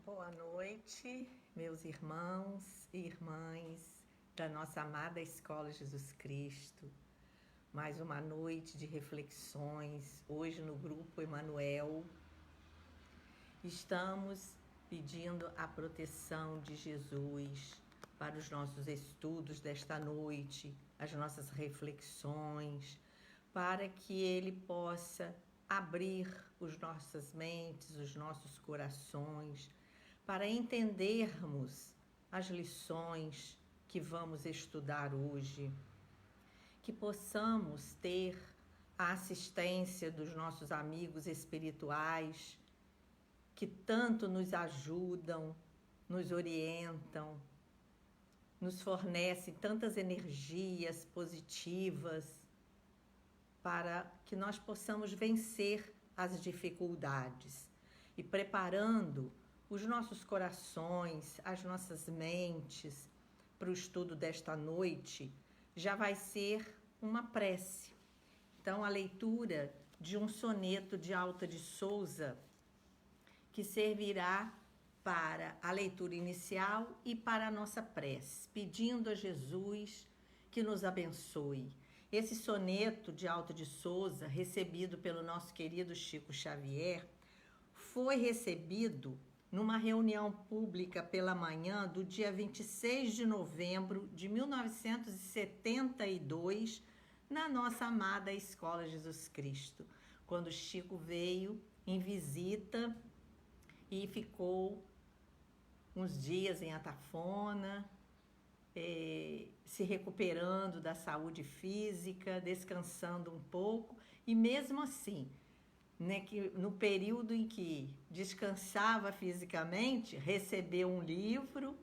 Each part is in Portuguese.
Boa noite, meus irmãos e irmãs da nossa amada Escola Jesus Cristo. Mais uma noite de reflexões, hoje no Grupo Emanuel. Estamos pedindo a proteção de Jesus para os nossos estudos desta noite, as nossas reflexões, para que Ele possa abrir as nossas mentes, os nossos corações, para entendermos as lições que vamos estudar hoje, que possamos ter a assistência dos nossos amigos espirituais, que tanto nos ajudam, nos orientam, nos fornecem tantas energias positivas para que nós possamos vencer as dificuldades e preparando os nossos corações, as nossas mentes para o estudo desta noite, já vai ser uma prece. Então, a leitura de um soneto de Alta de Souza, que servirá para a leitura inicial e para a nossa prece, pedindo a Jesus que nos abençoe. Esse soneto de Alta de Souza, recebido pelo nosso querido Chico Xavier, foi recebido numa reunião pública pela manhã do dia 26 de novembro de 1972, na nossa amada Escola Jesus Cristo, quando Chico veio em visita e ficou uns dias em Atafona, se recuperando da saúde física, descansando um pouco, e mesmo assim, né, que no período em que descansava fisicamente, recebeu um livro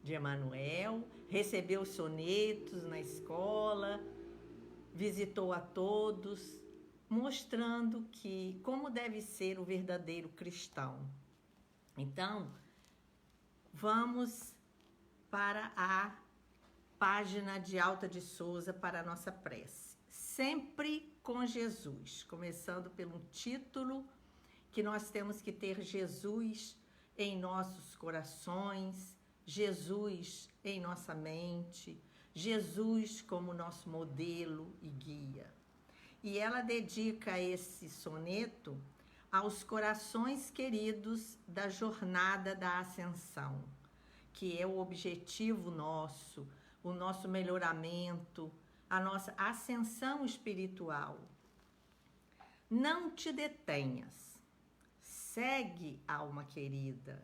de Emanuel, recebeu sonetos na escola, visitou a todos, mostrando que como deve ser o verdadeiro cristão. Então, vamos para a página de Alta de Souza para a nossa prece. Sempre com Jesus, começando pelo título, que nós temos que ter Jesus em nossos corações, Jesus em nossa mente, Jesus como nosso modelo e guia. E ela dedica esse soneto aos corações queridos da jornada da ascensão, que é o objetivo nosso, o nosso melhoramento, a nossa ascensão espiritual. Não te detenhas, segue, alma querida,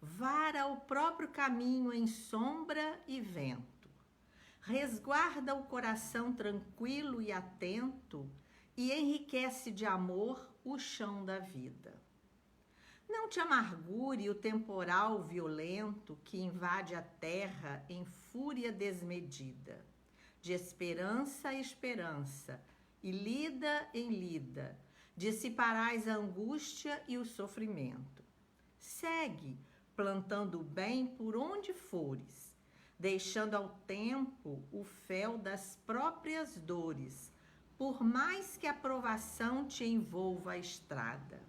vara o próprio caminho em sombra e vento, resguarda o coração tranquilo e atento e enriquece de amor o chão da vida. Não te amargure o temporal violento que invade a terra em fúria desmedida, de esperança a esperança, e lida em lida, dissiparás a angústia e o sofrimento. Segue, plantando o bem por onde fores, deixando ao tempo o fel das próprias dores, por mais que a provação te envolva a estrada.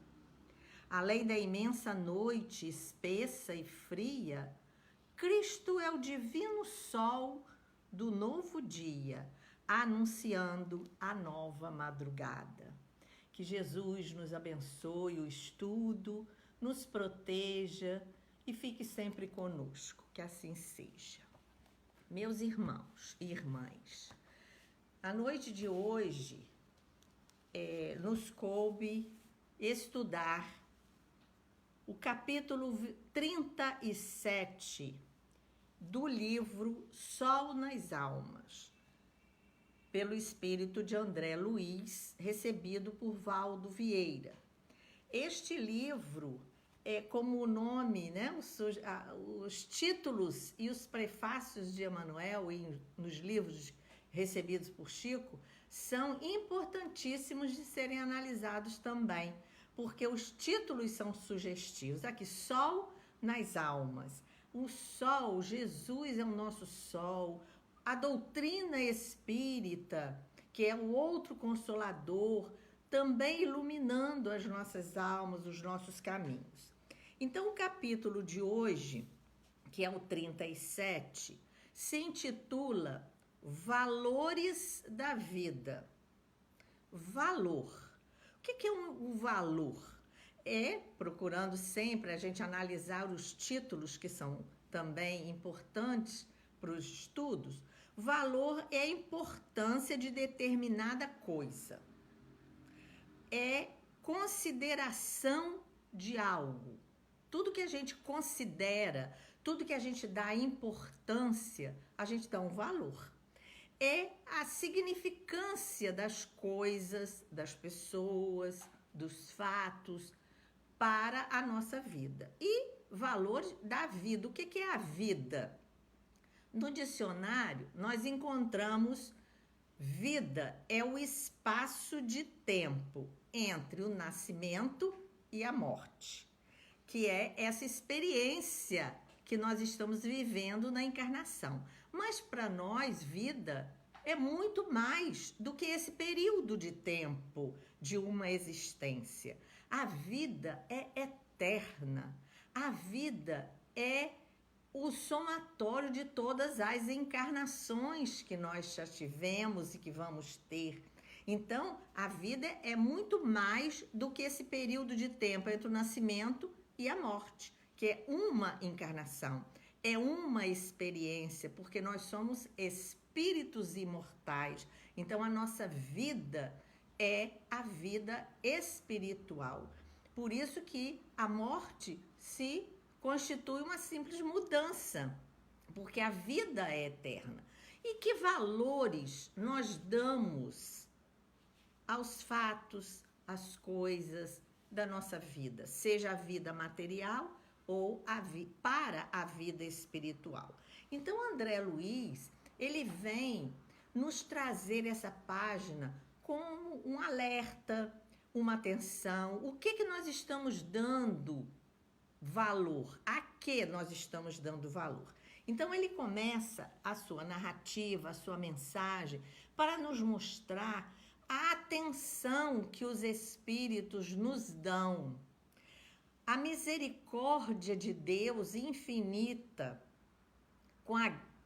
Além da imensa noite espessa e fria, Cristo é o divino sol do novo dia, anunciando a nova madrugada. Que Jesus nos abençoe o estudo, nos proteja e fique sempre conosco, que assim seja. Meus irmãos e irmãs, a noite de hoje nos coube estudar o capítulo 37 do livro Sol nas Almas, pelo espírito de André Luiz, recebido por Valdo Vieira. Este livro é como o nome, né, os títulos e os prefácios de Emanuel nos livros recebidos por Chico são importantíssimos de serem analisados também, porque os títulos são sugestivos. Aqui, Sol nas Almas. O sol, Jesus é o nosso sol. A doutrina espírita, que é o outro consolador, também iluminando as nossas almas, os nossos caminhos. Então, o capítulo de hoje, que é o 37, se intitula Valores da Vida. Valor. O que é um valor? É, procurando sempre a gente analisar os títulos que são também importantes para os estudos. Valor é a importância de determinada coisa. É consideração de algo. Tudo que a gente considera, tudo que a gente dá importância, a gente dá um valor. É a significância das coisas, das pessoas, dos fatos para a nossa vida. E valor da vida. O que é a vida? No dicionário, nós encontramos vida é o espaço de tempo entre o nascimento e a morte, que é essa experiência que nós estamos vivendo na encarnação. Mas para nós, vida é muito mais do que esse período de tempo de uma existência. A vida é eterna. A vida é o somatório de todas as encarnações que nós já tivemos e que vamos ter. Então, a vida é muito mais do que esse período de tempo entre o nascimento e a morte, que é uma encarnação, é uma experiência, porque nós somos espíritos imortais. Então, a nossa vida é a vida espiritual. Por isso que a morte se constitui uma simples mudança, porque a vida é eterna. E que valores nós damos aos fatos, às coisas da nossa vida, seja a vida material ou para a vida espiritual. Então, André Luiz, ele vem nos trazer essa página como um alerta, uma atenção. O que nós estamos dando valor? A que nós estamos dando valor? Então, ele começa a sua narrativa, a sua mensagem, para nos mostrar a atenção que os espíritos nos dão, a misericórdia de Deus infinita,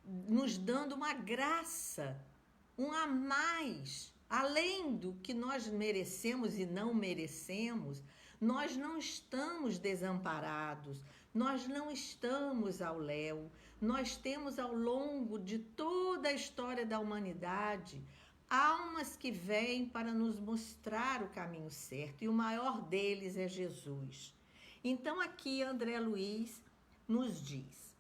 nos dando uma graça, um a mais, além do que nós merecemos e não merecemos. Nós não estamos desamparados, nós não estamos ao léu, nós temos ao longo de toda a história da humanidade almas que vêm para nos mostrar o caminho certo, e o maior deles é Jesus. Então aqui André Luiz nos diz: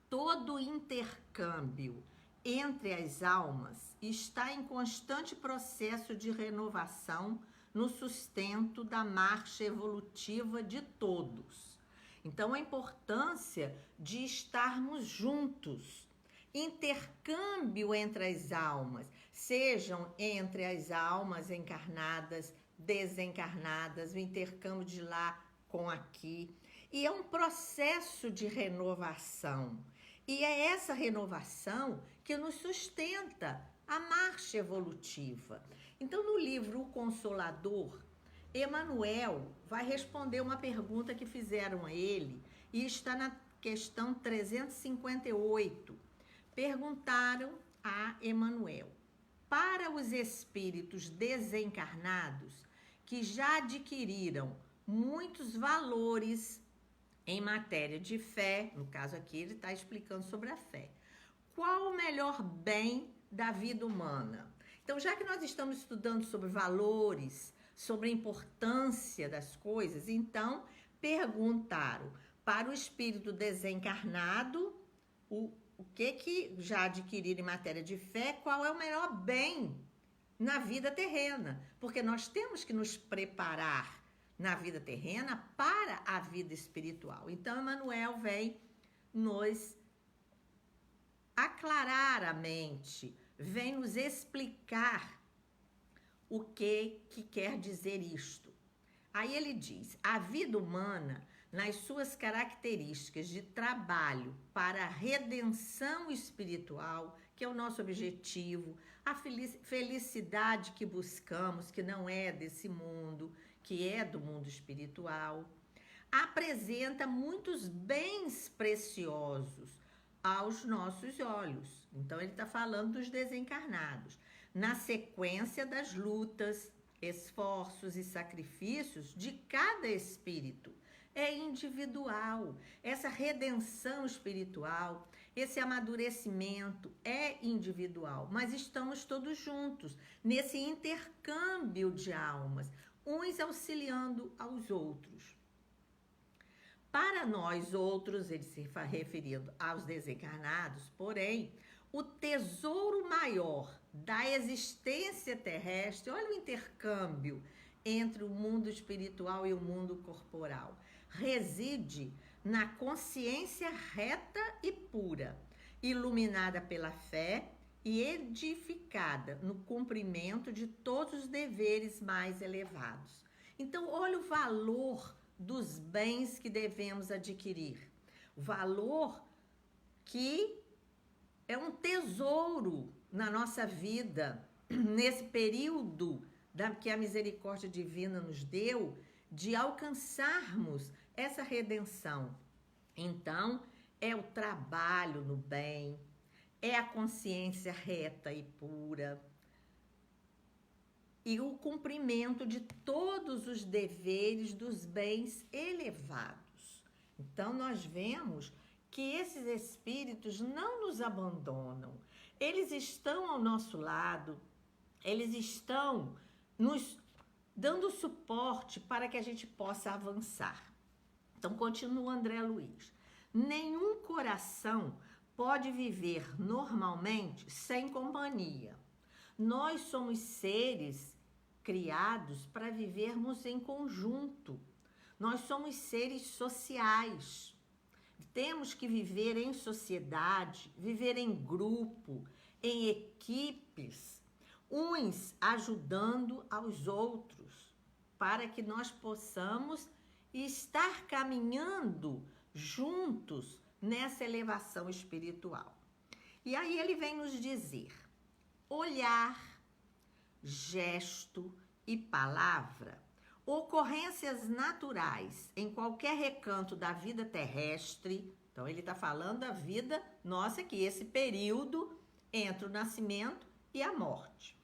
todo intercâmbio entre as almas está em constante processo de renovação no sustento da marcha evolutiva de todos. Então, a importância de estarmos juntos, intercâmbio entre as almas, sejam entre as almas encarnadas, desencarnadas, o intercâmbio de lá com aqui. E é um processo de renovação. E é essa renovação que nos sustenta a marcha evolutiva. Então, no livro O Consolador, Emmanuel vai responder uma pergunta que fizeram a ele e está na questão 358. Perguntaram a Emmanuel: para os espíritos desencarnados que já adquiriram muitos valores em matéria de fé, no caso aqui ele está explicando sobre a fé, qual o melhor bem da vida humana? Então, já que nós estamos estudando sobre valores, sobre a importância das coisas, então perguntaram para o espírito desencarnado o que já adquiriram em matéria de fé, qual é o melhor bem na vida terrena, porque nós temos que nos preparar na vida terrena para a vida espiritual. Então, Emmanuel vem nos aclarar a mente, vem nos explicar o que quer dizer isto. Aí ele diz: a vida humana, nas suas características de trabalho para a redenção espiritual, que é o nosso objetivo, a felicidade que buscamos, que não é desse mundo, que é do mundo espiritual, apresenta muitos bens preciosos aos nossos olhos. Então, ele está falando dos desencarnados. Na sequência das lutas, esforços e sacrifícios de cada espírito. É individual. Essa redenção espiritual, esse amadurecimento é individual, mas estamos todos juntos nesse intercâmbio de almas, uns auxiliando aos outros. Para nós outros, ele se referindo aos desencarnados, porém, o tesouro maior da existência terrestre, olha o intercâmbio entre o mundo espiritual e o mundo corporal, reside na consciência reta e pura, iluminada pela fé e edificada no cumprimento de todos os deveres mais elevados. Então, olha o valor dos bens que devemos adquirir. O valor que é um tesouro na nossa vida, nesse período que a misericórdia divina nos deu, de alcançarmos essa redenção. Então, é o trabalho no bem, é a consciência reta e pura, e o cumprimento de todos os deveres dos bens elevados. Então, nós vemos que esses espíritos não nos abandonam. Eles estão ao nosso lado, eles estão nos dando suporte para que a gente possa avançar. Então, continua André Luiz. Nenhum coração pode viver normalmente sem companhia. Nós somos seres criados para vivermos em conjunto. Nós somos seres sociais. Temos que viver em sociedade, viver em grupo, em equipes, uns ajudando aos outros, para que nós possamos estar caminhando juntos nessa elevação espiritual. E aí ele vem nos dizer: olhar, gesto e palavra, ocorrências naturais em qualquer recanto da vida terrestre. Então ele está falando da vida nossa, que esse período entre o nascimento e a morte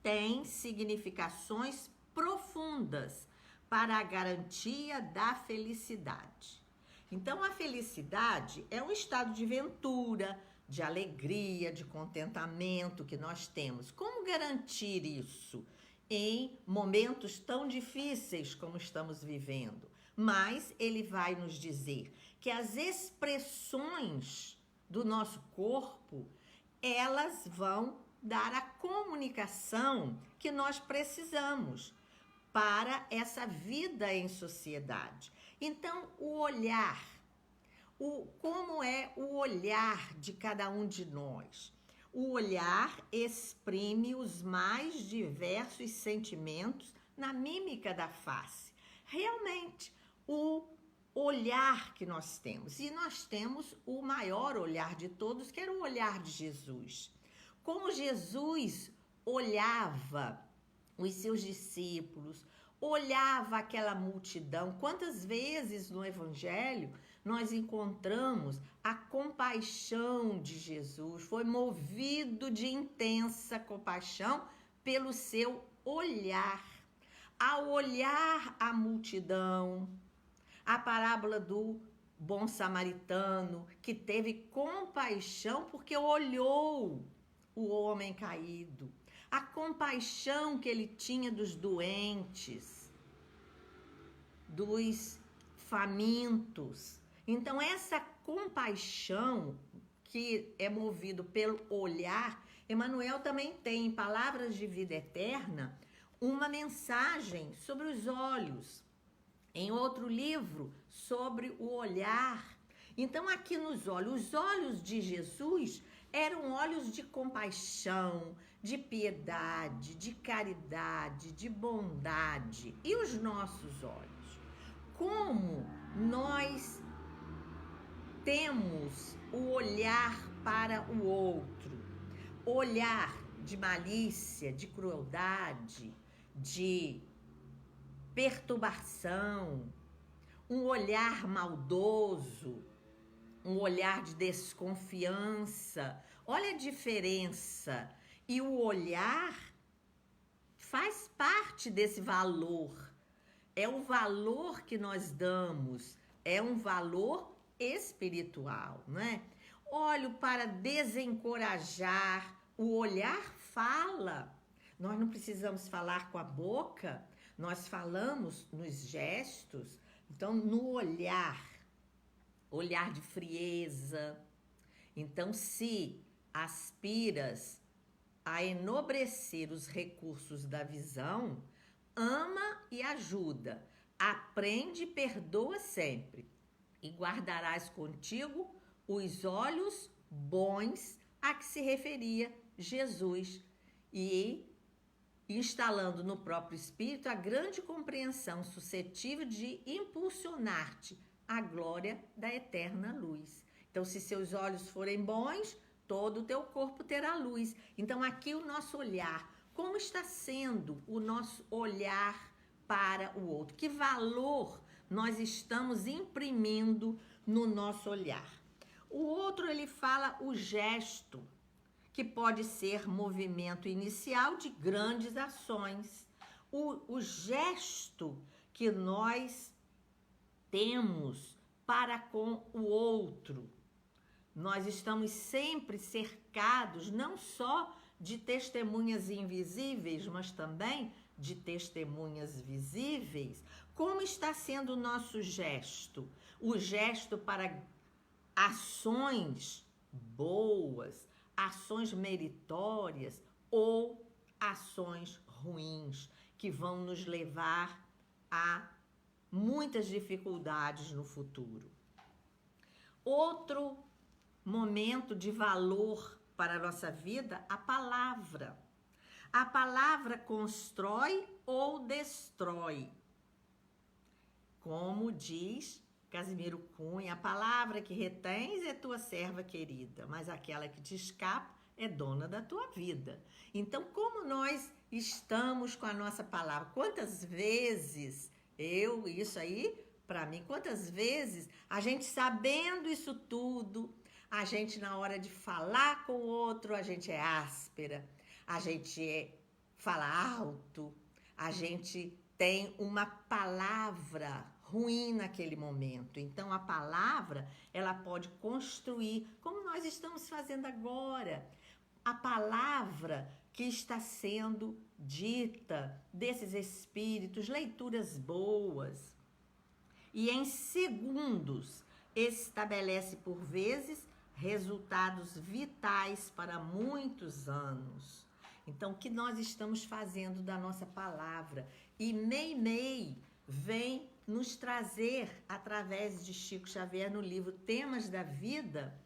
tem significações profundas para a garantia da felicidade. Então a felicidade é um estado de ventura, de alegria, de contentamento que nós temos. Como garantir isso em momentos tão difíceis como estamos vivendo? Mas ele vai nos dizer que as expressões do nosso corpo, elas vão dar a comunicação que nós precisamos para essa vida em sociedade. Então, o olhar, como é o olhar de cada um de nós? O olhar exprime os mais diversos sentimentos na mímica da face. Realmente, o olhar que nós temos. E nós temos o maior olhar de todos, que era o olhar de Jesus. Como Jesus olhava os seus discípulos, olhava aquela multidão. Quantas vezes no Evangelho nós encontramos a compaixão de Jesus? Foi movido de intensa compaixão pelo seu olhar. Ao olhar a multidão, a parábola do bom samaritano, que teve compaixão porque olhou o homem caído, a compaixão que ele tinha dos doentes, dos famintos. Então, essa compaixão que é movido pelo olhar, Emmanuel também tem em Palavras de Vida Eterna uma mensagem sobre os olhos. Em outro livro, sobre o olhar. Então, aqui nos olhos, os olhos de Jesus eram olhos de compaixão, de piedade, de caridade, de bondade. E os nossos olhos? Como nós temos o olhar para o outro? Olhar de malícia, de crueldade, de perturbação, um olhar maldoso, um olhar de desconfiança. Olha a diferença. E o olhar faz parte desse valor. É o valor que nós damos, é um valor espiritual, né? Olho para desencorajar, o olhar fala. Nós não precisamos falar com a boca, nós falamos nos gestos. Então, no olhar de frieza. Então, se aspiras a enobrecer os recursos da visão, ama e ajuda, aprende e perdoa sempre, e guardarás contigo os olhos bons a que se referia Jesus, e instalando no próprio espírito a grande compreensão suscetível de impulsionar-te à glória da eterna luz. Então, se seus olhos forem bons, todo o teu corpo terá luz. Então, aqui o nosso olhar, como está sendo o nosso olhar para o outro? Que valor nós estamos imprimindo no nosso olhar? O outro, ele fala o gesto, que pode ser movimento inicial de grandes ações. O gesto que nós temos para com o outro. Nós estamos sempre cercados não só de testemunhas invisíveis, mas também de testemunhas visíveis. Como está sendo o nosso gesto? O gesto para ações boas, ações meritórias ou ações ruins, que vão nos levar a muitas dificuldades no futuro. Outro momento de valor para a nossa vida, a palavra. A palavra constrói ou destrói. Como diz Casimiro Cunha, a palavra que retens é tua serva querida, mas aquela que te escapa é dona da tua vida. Então, como nós estamos com a nossa palavra? Quantas vezes isso aí, para mim, quantas vezes a gente sabendo isso tudo, a gente na hora de falar com o outro, a gente é áspera, a gente fala alto, a gente tem uma palavra ruim naquele momento. Então, a palavra, ela pode construir, como nós estamos fazendo agora. A palavra que está sendo dita desses espíritos, leituras boas. E em segundos, estabelece por vezes resultados vitais para muitos anos. Então, o que nós estamos fazendo da nossa palavra? E Meimei vem nos trazer, através de Chico Xavier, no livro Temas da Vida,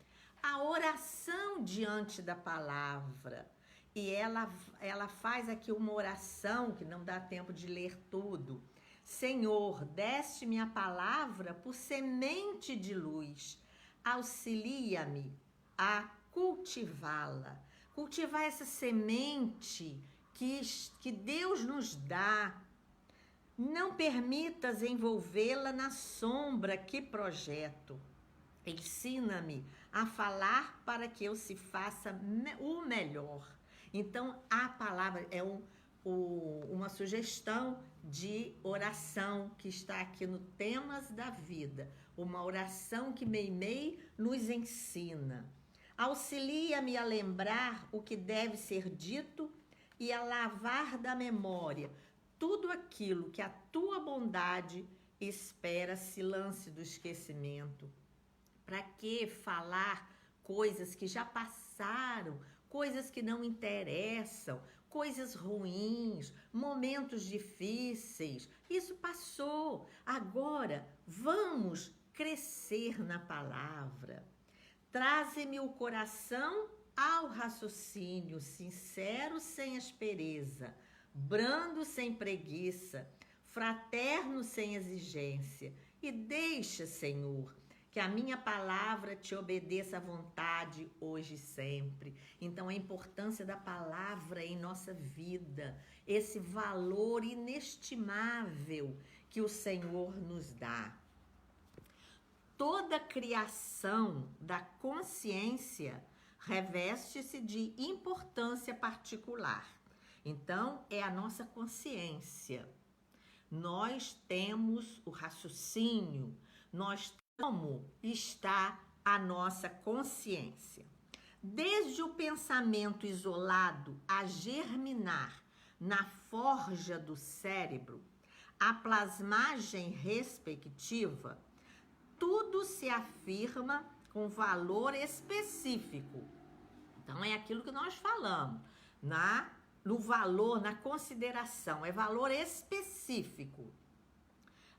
a oração diante da palavra. E ela faz aqui uma oração, que não dá tempo de ler tudo. Senhor, deste-me a palavra por semente de luz. Auxilia-me a cultivá-la. Cultivar essa semente que Deus nos dá. Não permitas envolvê-la na sombra que projeto. Ensina-me a falar para que eu se faça o melhor. Então, a palavra é uma sugestão de oração que está aqui no Temas da Vida. Uma oração que Meimei nos ensina. Auxilia-me a lembrar o que deve ser dito e a lavar da memória tudo aquilo que a tua bondade espera se lance do esquecimento. Para que falar coisas que já passaram, coisas que não interessam, coisas ruins, momentos difíceis? Isso passou. Agora vamos crescer na palavra. Traze-me o coração ao raciocínio, sincero sem aspereza, brando sem preguiça, fraterno sem exigência, e deixa, Senhor, que a minha palavra te obedeça à vontade hoje e sempre. Então, a importância da palavra em nossa vida, esse valor inestimável que o Senhor nos dá. toda criação da consciência reveste-se de importância particular. Então, é a nossa consciência. Nós temos o raciocínio, como está a nossa consciência. Desde o pensamento isolado a germinar na forja do cérebro, a plasmagem respectiva, tudo se afirma com valor específico. Então, é aquilo que nós falamos, no valor, na consideração, é valor específico,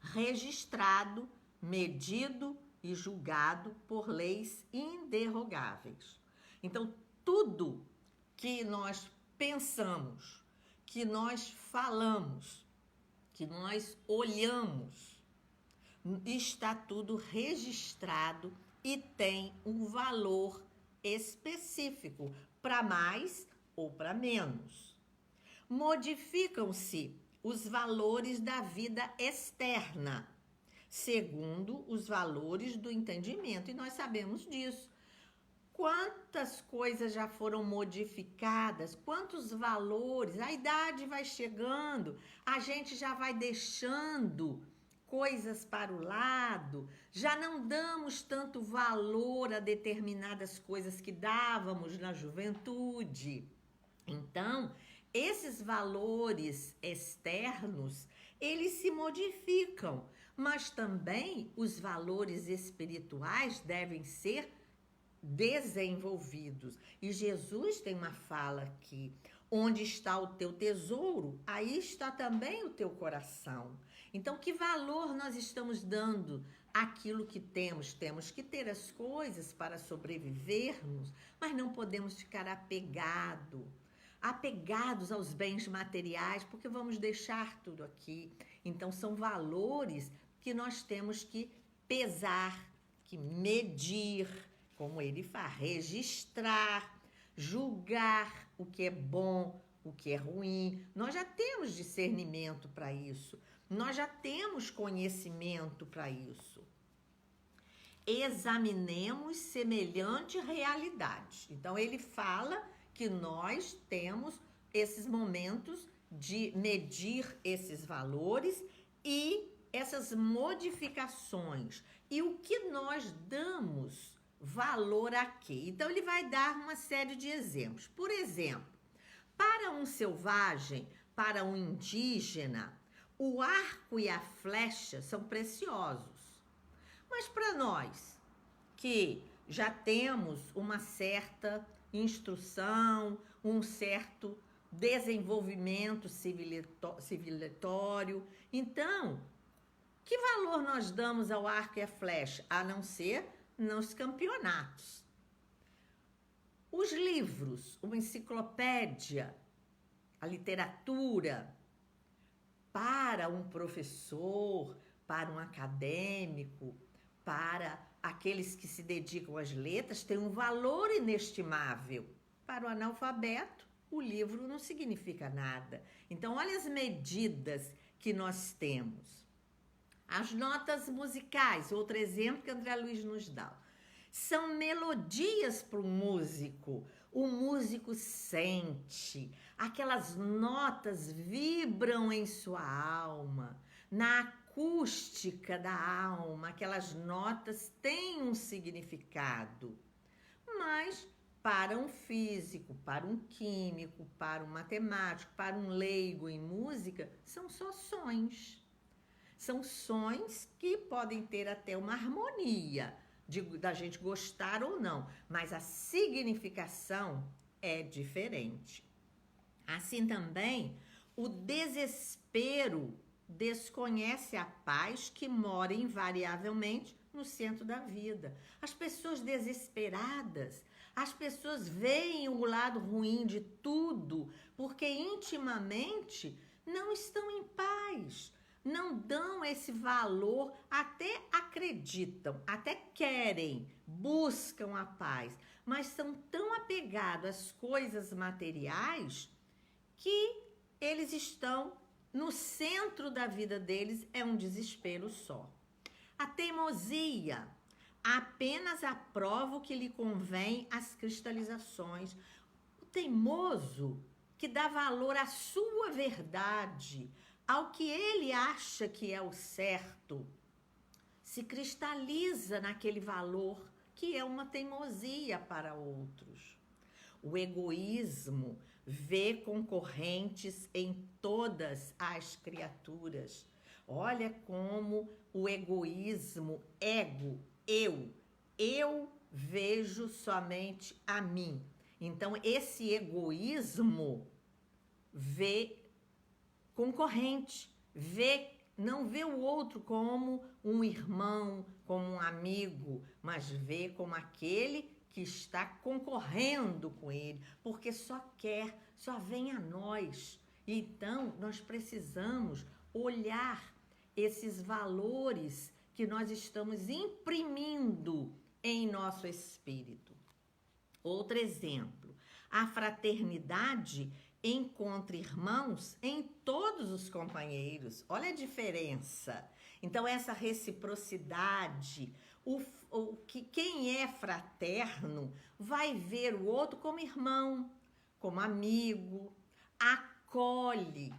registrado, medido e julgado por leis inderrogáveis. Então, tudo que nós pensamos, que nós falamos, que nós olhamos, está tudo registrado e tem um valor específico, para mais ou para menos. Modificam-se os valores da vida externa, segundo os valores do entendimento, e nós sabemos disso. Quantas coisas já foram modificadas, quantos valores, a idade vai chegando, a gente já vai deixando coisas para o lado, já não damos tanto valor a determinadas coisas que dávamos na juventude. Então, esses valores externos, eles se modificam, mas também os valores espirituais devem ser desenvolvidos. E Jesus tem uma fala aqui: onde está o teu tesouro, aí está também o teu coração. Então, que valor nós estamos dando àquilo que temos? Temos que ter as coisas para sobrevivermos, mas não podemos ficar apegados aos bens materiais, porque vamos deixar tudo aqui. Então, são valores que nós temos que pesar, que medir, como ele faz, registrar, julgar o que é bom, o que é ruim. Nós já temos discernimento para isso, nós já temos conhecimento para isso. Examinemos semelhante realidade. Então, ele fala que nós temos esses momentos de medir esses valores e essas modificações. E o que nós damos valor aqui? Então, ele vai dar uma série de exemplos. Por exemplo, para um selvagem, para um indígena, o arco e a flecha são preciosos. Mas para nós, que já temos uma certa instrução, um certo desenvolvimento civilizatório, então, que valor nós damos ao arco e à flecha, a não ser nos campeonatos? Os livros, uma enciclopédia, a literatura, para um professor, para um acadêmico, para aqueles que se dedicam às letras, tem um valor inestimável. Para o analfabeto, o livro não significa nada. Então, olha as medidas que nós temos. As notas musicais, outro exemplo que André Luiz nos dá, são melodias para o músico. O músico sente, aquelas notas vibram em sua alma, na acústica da alma, aquelas notas têm um significado. Mas para um físico, para um químico, para um matemático, para um leigo em música, são só sons. São sons que podem ter até uma harmonia, da gente gostar ou não, mas a significação é diferente. Assim também, o desespero desconhece a paz que mora invariavelmente no centro da vida. As pessoas desesperadas, as pessoas veem o lado ruim de tudo, porque intimamente não estão em paz. Não dão esse valor, até acreditam, até querem, buscam a paz, mas são tão apegados às coisas materiais que eles estão no centro da vida deles, é um desespero só. A teimosia, apenas aprova o que lhe convém às cristalizações. O teimoso que dá valor à sua verdade, ao que ele acha que é o certo, se cristaliza naquele valor que é uma teimosia para outros. O egoísmo vê concorrentes em todas as criaturas. Olha como o egoísmo, eu vejo somente a mim. Então, esse egoísmo vê concorrente, não vê o outro como um irmão, como um amigo, mas vê como aquele que está concorrendo com ele, porque só vem a nós. Então, nós precisamos olhar esses valores que nós estamos imprimindo em nosso espírito. Outro exemplo, a fraternidade encontra irmãos em todos os companheiros. Olha a diferença. Então, essa reciprocidade, quem é fraterno vai ver o outro como irmão, como amigo, acolhe,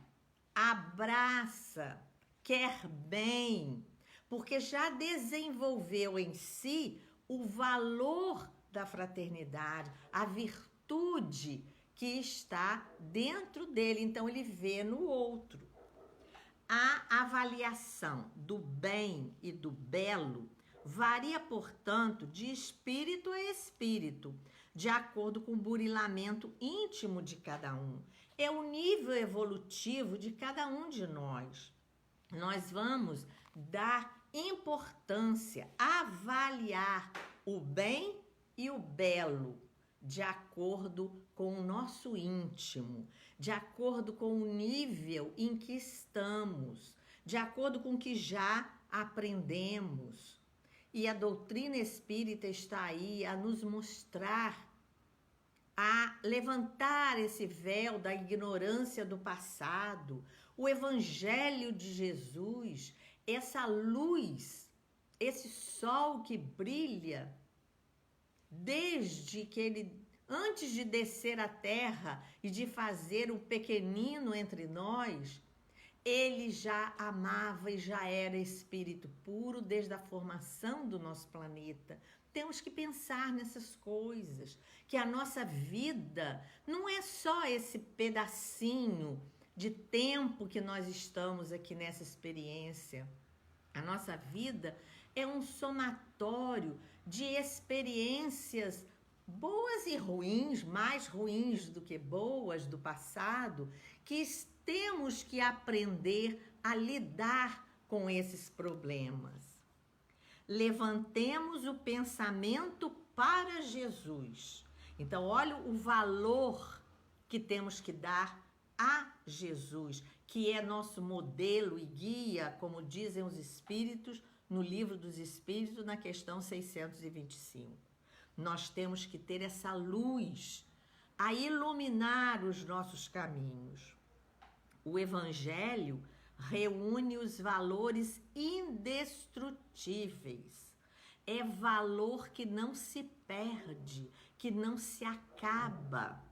abraça, quer bem, porque já desenvolveu em si o valor da fraternidade, a virtude que está dentro dele, então ele vê no outro. A avaliação do bem e do belo varia, portanto, de espírito a espírito, de acordo com o burilamento íntimo de cada um. É o nível evolutivo de cada um de nós. Nós vamos dar importância, avaliar o bem e o belo, de acordo com o nosso íntimo, de acordo com o nível em que estamos, de acordo com o que já aprendemos. E a doutrina espírita está aí a nos mostrar, a levantar esse véu da ignorância do passado. O Evangelho de Jesus, essa luz, esse sol que brilha, desde que ele, antes de descer à terra e de fazer o pequenino entre nós, ele já amava e já era espírito puro desde a formação do nosso planeta. Temos que pensar nessas coisas, que a nossa vida não é só esse pedacinho de tempo que nós estamos aqui nessa experiência. A nossa vida é um somatório de experiências boas e ruins, mais ruins do que boas do passado, que temos que aprender a lidar com esses problemas. Levantemos o pensamento para Jesus. Então, olha o valor que temos que dar a Jesus, que é nosso modelo e guia, como dizem os Espíritos, no Livro dos Espíritos, na questão 625. Nós temos que ter essa luz a iluminar os nossos caminhos. O Evangelho reúne os valores indestrutíveis. É valor que não se perde, que não se acaba.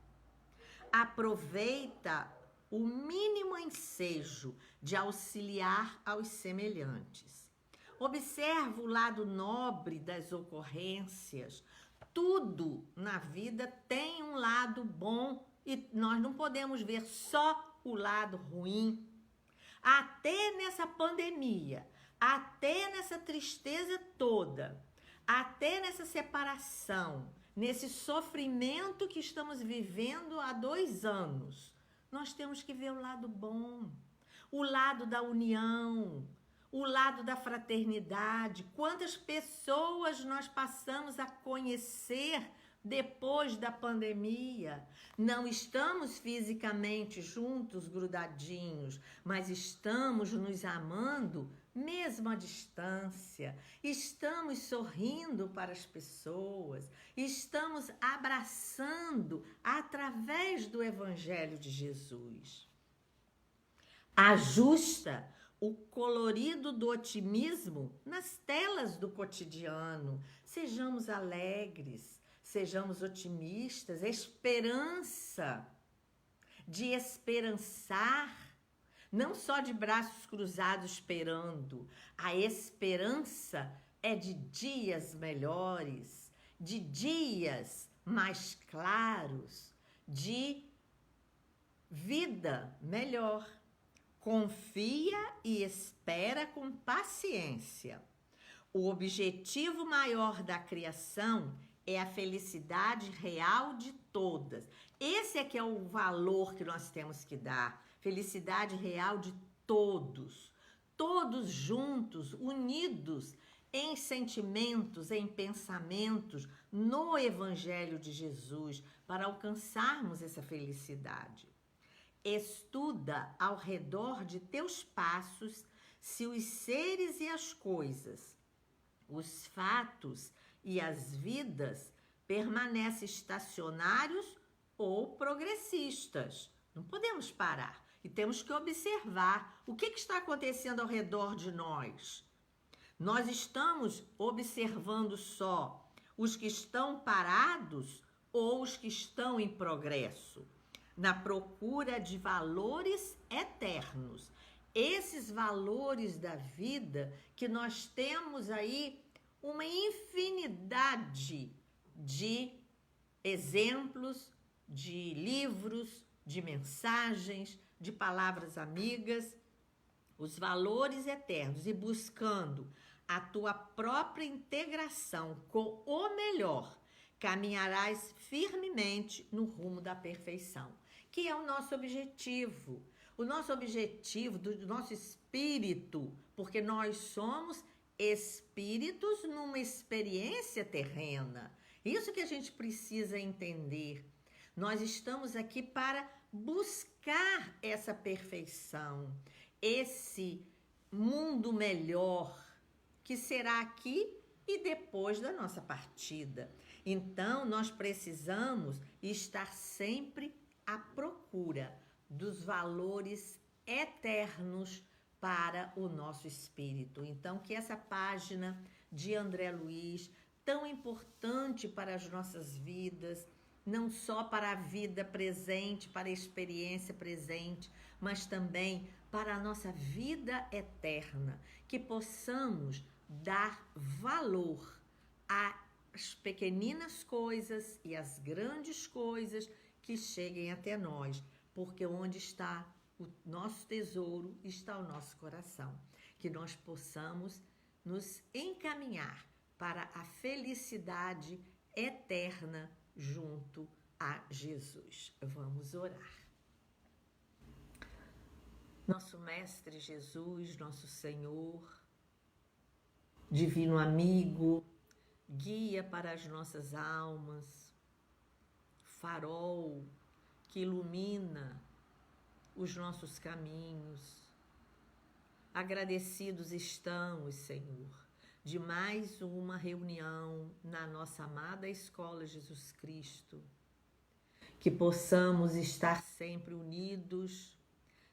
Aproveita o mínimo ensejo de auxiliar aos semelhantes. Observa o lado nobre das ocorrências. Tudo na vida tem um lado bom e nós não podemos ver só o lado ruim. Até nessa pandemia, até nessa tristeza toda, até nessa separação, nesse sofrimento que estamos vivendo há 2 anos, nós temos que ver o lado bom, o lado da união, o lado da fraternidade. Quantas pessoas nós passamos a conhecer depois da pandemia? Não estamos fisicamente juntos, grudadinhos, mas estamos nos amando mesmo à distância. Estamos sorrindo para as pessoas, estamos abraçando através do Evangelho de Jesus. Ajusta o colorido do otimismo nas telas do cotidiano. Sejamos alegres, sejamos otimistas, esperança, de esperançar, não só de braços cruzados esperando. A esperança é de dias melhores, de dias mais claros, de vida melhor. Confia e espera com paciência. O objetivo maior da criação é a felicidade real de todas. Esse é que é o valor que nós temos que dar. Felicidade real de todos. Todos juntos, unidos em sentimentos, em pensamentos, no Evangelho de Jesus, para alcançarmos essa felicidade. Estuda ao redor de teus passos se os seres e as coisas, os fatos e as vidas permanecem estacionários ou progressistas. Não podemos parar e temos que observar o que está acontecendo ao redor de nós. Nós estamos observando só os que estão parados ou os que estão em progresso, na procura de valores eternos. Esses valores da vida que nós temos aí uma infinidade de exemplos, de livros, de mensagens, de palavras amigas, os valores eternos, e buscando a tua própria integração com o melhor, caminharás firmemente no rumo da perfeição, que é o nosso objetivo do nosso espírito, porque nós somos espíritos numa experiência terrena. Isso que a gente precisa entender. Nós estamos aqui para buscar essa perfeição, esse mundo melhor que será aqui e depois da nossa partida. Então, nós precisamos estar sempre à procura dos valores eternos para o nosso espírito. Então, que essa página de André Luiz, tão importante para as nossas vidas, não só para a vida presente, para a experiência presente, mas também para a nossa vida eterna, que possamos dar valor às pequeninas coisas e às grandes coisas que cheguem até nós, porque onde está o nosso tesouro está o nosso coração. Que nós possamos nos encaminhar para a felicidade eterna junto a Jesus. Vamos orar. Nosso Mestre Jesus, nosso Senhor, divino amigo, guia para as nossas almas, farol que ilumina os nossos caminhos. Agradecidos estamos, Senhor, de mais uma reunião na nossa amada Escola Jesus Cristo, que possamos estar sempre unidos,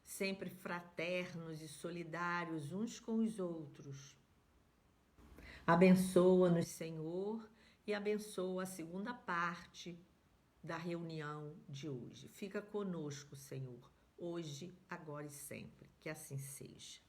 sempre fraternos e solidários uns com os outros. Abençoa-nos, Senhor, e abençoa a segunda parte da reunião de hoje. Fica conosco, Senhor, hoje, agora e sempre. Que assim seja.